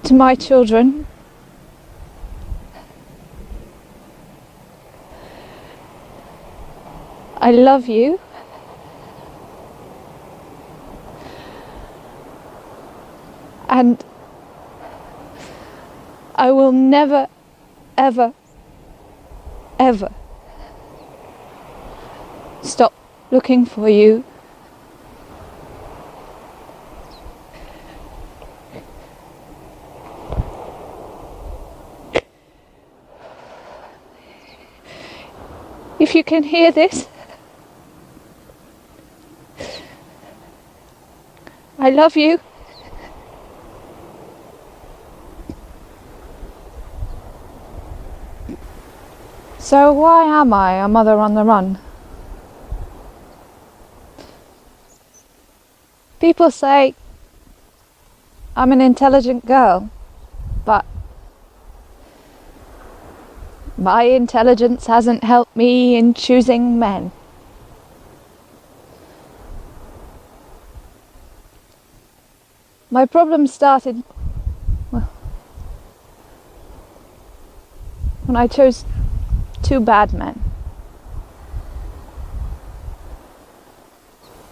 to my children, I love you. And I will never, ever, ever stop looking for you. If you can hear this, I love you. So why am I a mother on the run? People say I'm an intelligent girl, but my intelligence hasn't helped me in choosing men. My problem started when I chose 2 bad men.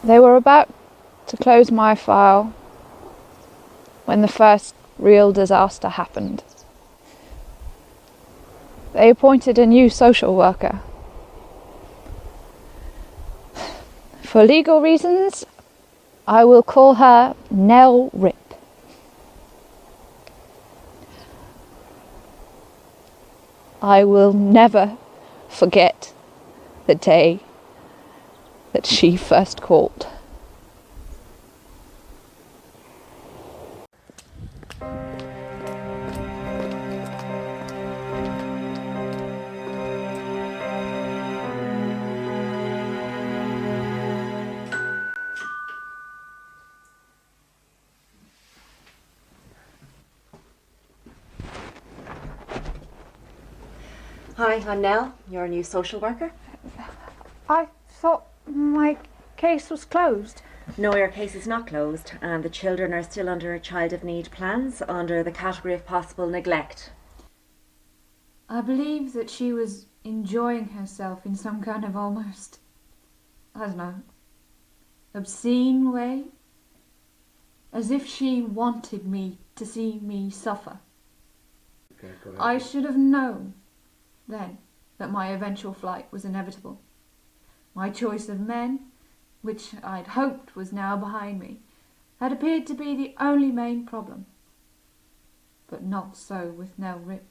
They were about to close my file when the first real disaster happened. They appointed a new social worker. For legal reasons, I will call her Nell Rip. I will never forget the day that she first called. Hi, I'm Nell, your new social worker. I thought my case was closed. No, your case is not closed, and the children are still under Child of Need plans under the category of possible neglect. I believe that she was enjoying herself in some kind of almost, I don't know, obscene way. As if she wanted me to see me suffer. Okay, go ahead. I should have known then that my eventual flight was inevitable. My choice of men, which I'd hoped was now behind me, had appeared to be the only main problem. But not so with Nell Rip.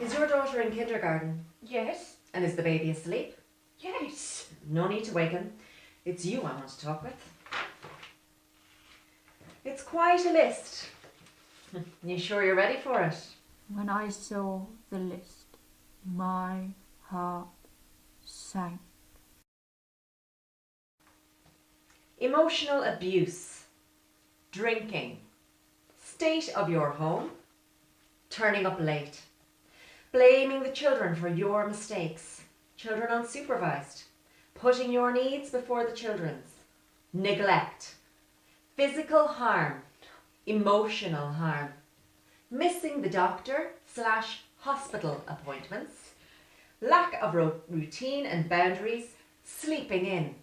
Is your daughter in kindergarten? Yes. And is the baby asleep? Yes. No need to wake him. It's you I want to talk with. It's quite a list. You sure you're ready for it? When I saw the list, my heart sank. Emotional abuse, drinking, state of your home, turning up late, blaming the children for your mistakes, children unsupervised, putting your needs before the children's, neglect, physical harm, emotional harm, missing the doctor/hospital appointments, lack of routine and boundaries, sleeping in,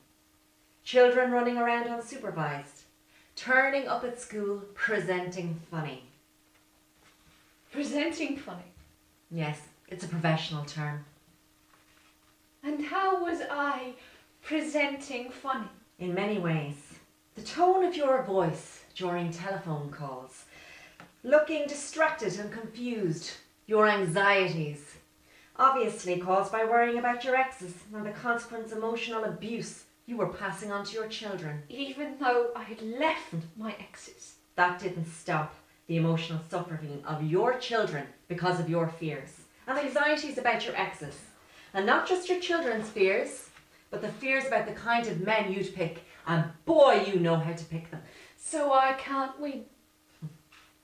children running around unsupervised, turning up at school presenting funny. Presenting funny. Yes, it's a professional term. And how was I presenting funny? In many ways. The tone of your voice during telephone calls, looking distracted and confused, your anxieties, obviously caused by worrying about your exes and the consequent emotional abuse you were passing on to your children. Even though I had left my exes. That didn't stop the emotional suffering of your children because of your fears and anxieties about your exes. And not just your children's fears, but the fears about the kind of men you'd pick. And boy, you know how to pick them. So I can't win.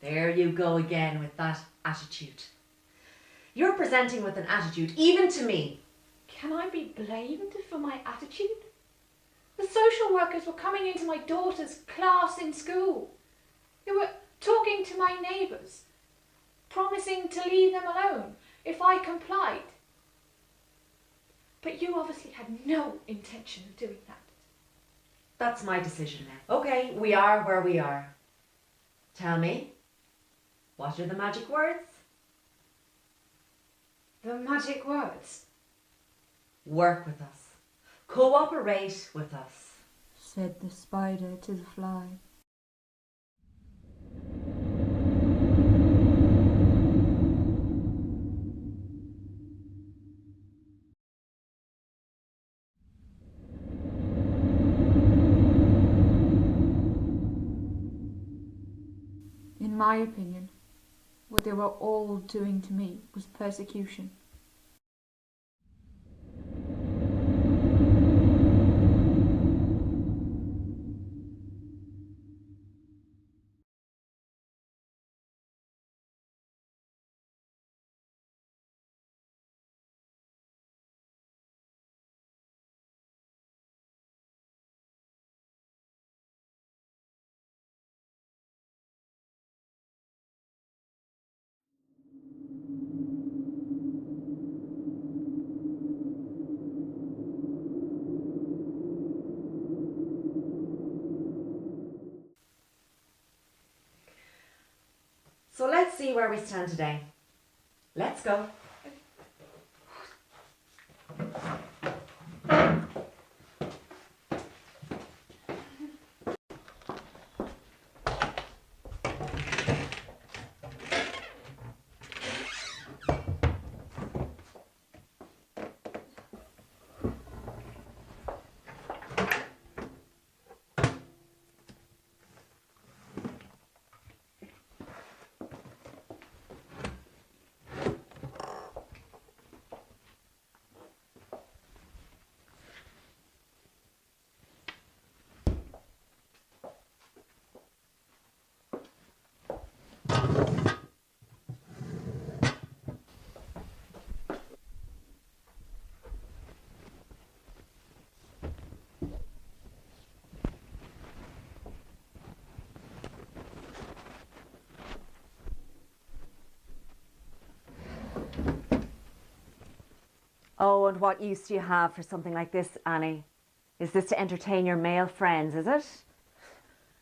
There you go again with that attitude. You're presenting with an attitude, even to me. Can I be blamed for my attitude? The social workers were coming into my daughter's class in school. They were talking to my neighbours, promising to leave them alone if I complied. But you obviously had no intention of doing that. That's my decision now. Okay, we are where we are. Tell me, what are the magic words? The magic words, Work with us. Cooperate with us. said the spider to the fly. In my opinion, what they were all doing to me was persecution. So let's see where we stand today. Let's go. Oh, and what use do you have for something like this, Annie? Is this to entertain your male friends, is it?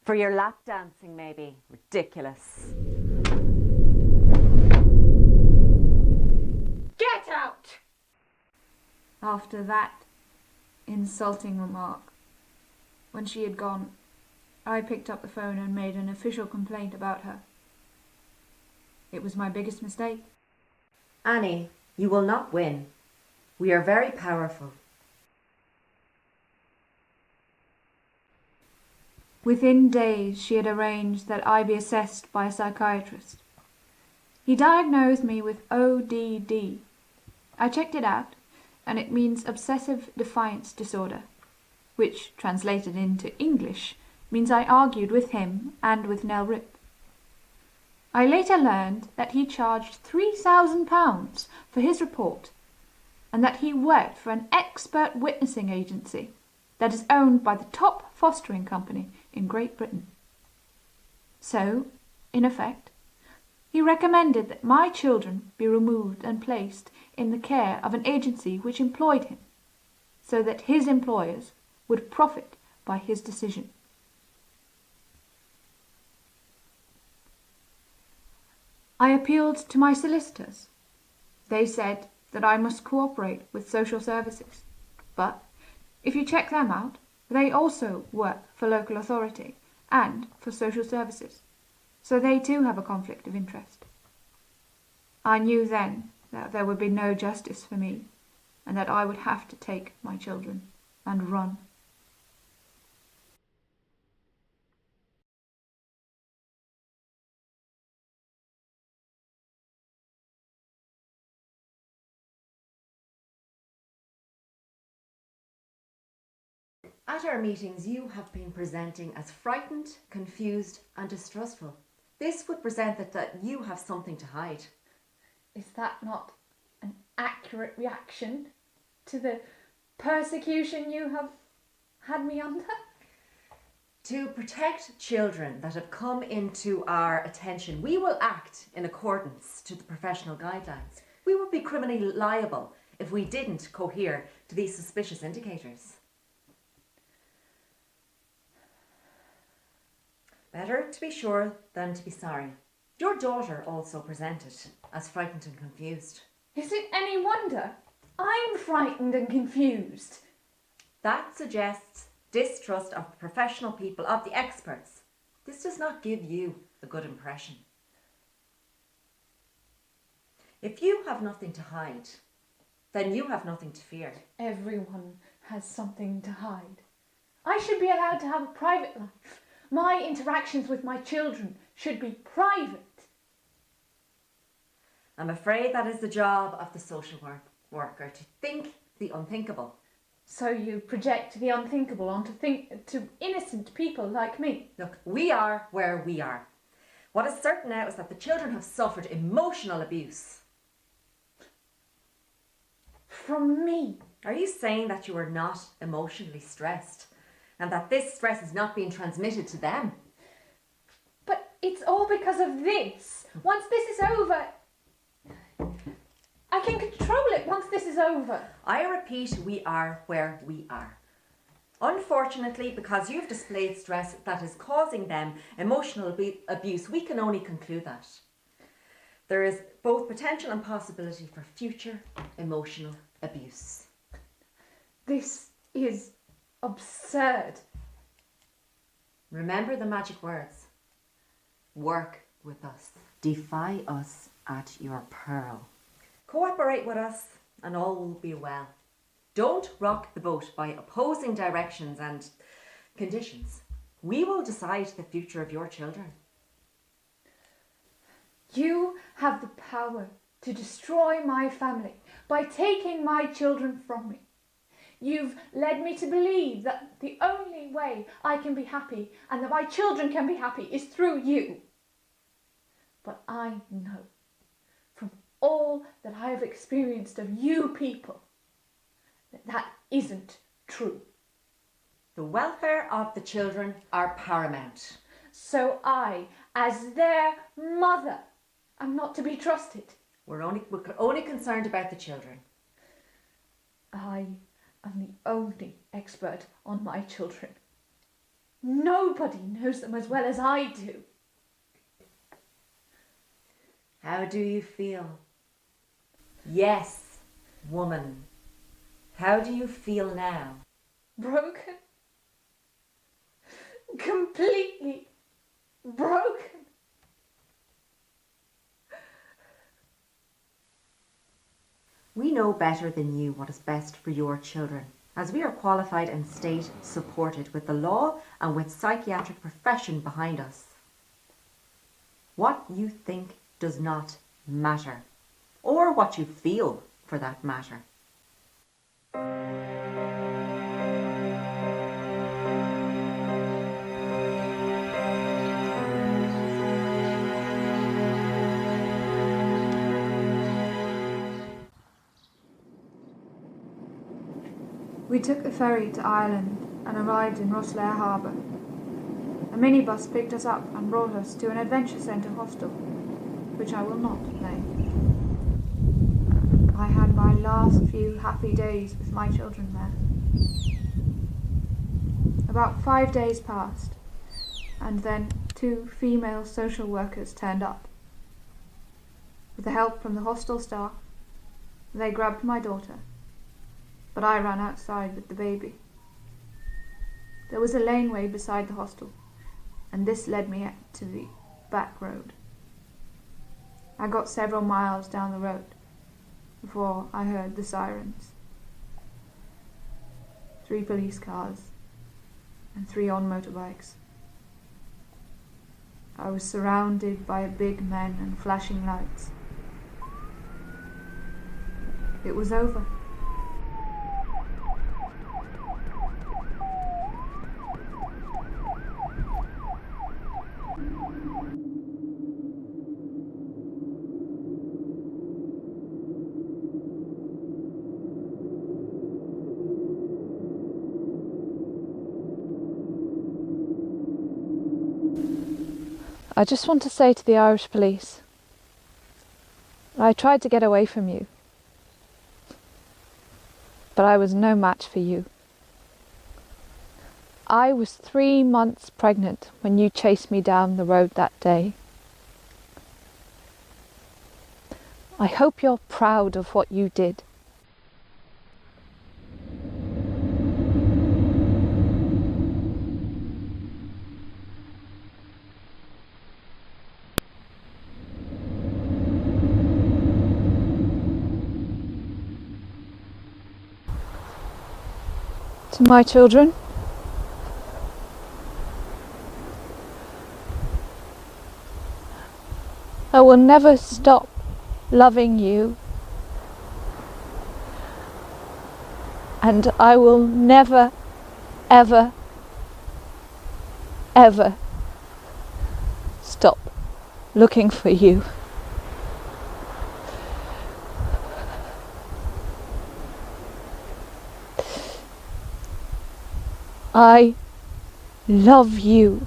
For your lap dancing, maybe? Ridiculous. Get out! After that insulting remark, when she had gone, I picked up the phone and made an official complaint about her. It was my biggest mistake. Annie, you will not win. We are very powerful. Within days, she had arranged that I be assessed by a psychiatrist. He diagnosed me with ODD. I checked it out, and it means obsessive defiance disorder, which, translated into English, means I argued with him and with Nell Rip. I later learned that he charged £3,000 for his report, and that he worked for an expert witnessing agency that is owned by the top fostering company in Great Britain. So, in effect, he recommended that my children be removed and placed in the care of an agency which employed him, so that his employers would profit by his decision. I appealed to my solicitors. They said that I must cooperate with social services, but if you check them out, they also work for local authority and for social services, so they too have a conflict of interest. I knew then that there would be no justice for me, and that I would have to take my children and run. At our meetings, you have been presenting as frightened, confused and distrustful. This would present that you have something to hide. Is that not an accurate reaction to the persecution you have had me under? To protect children that have come into our attention, we will act in accordance to the professional guidelines. We would be criminally liable if we didn't cohere to these suspicious indicators. Better to be sure than to be sorry. Your daughter also presented as frightened and confused. Is it any wonder? I'm frightened and confused. That suggests distrust of professional people, of the experts. This does not give you a good impression. If you have nothing to hide, then you have nothing to fear. Everyone has something to hide. I should be allowed to have a private life. My interactions with my children should be private. I'm afraid that is the job of the social worker, to think the unthinkable. So you project the unthinkable onto to innocent people like me. Look, we are where we are. What is certain now is that the children have suffered emotional abuse. From me. Are you saying that you are not emotionally stressed and that this stress is not being transmitted to them? But it's all because of this. Once this is over, I can control it once this is over. I repeat, we are where we are. Unfortunately, because you've displayed stress that is causing them emotional abuse, we can only conclude that there is both potential and possibility for future emotional abuse. This is absurd. Remember the magic words. Work with us. Defy us at your peril. Cooperate with us and all will be well. Don't rock the boat by opposing directions and conditions. We will decide the future of your children. You have the power to destroy my family by taking my children from me. You've led me to believe that the only way I can be happy and that my children can be happy is through you. But I know from all that I have experienced of you people that isn't true. The welfare of the children are paramount. So I, as their mother, am not to be trusted. We're only concerned about the children. I am the only expert on my children. Nobody knows them as well as I do. How do you feel? Yes, woman. How do you feel now? Broken. Completely broken. We know better than you what is best for your children, as we are qualified and state supported with the law and with psychiatric profession behind us. What you think does not matter, or what you feel for that matter. We took the ferry to Ireland and arrived in Rosslare Harbour. A minibus picked us up and brought us to an adventure centre hostel, which I will not name. I had my last few happy days with my children there. About 5 days passed, and then 2 female social workers turned up. With the help from the hostel staff, they grabbed my daughter, but I ran outside with the baby. There was a laneway beside the hostel, and this led me to the back road. I got several miles down the road before I heard the sirens. 3 police cars and 3 on motorbikes. I was surrounded by big men and flashing lights. It was over. I just want to say to the Irish police, I tried to get away from you, but I was no match for you. I was 3 months pregnant when you chased me down the road that day. I hope you're proud of what you did. To my children, I will never stop loving you, and I will never, ever, ever stop looking for you. I love you.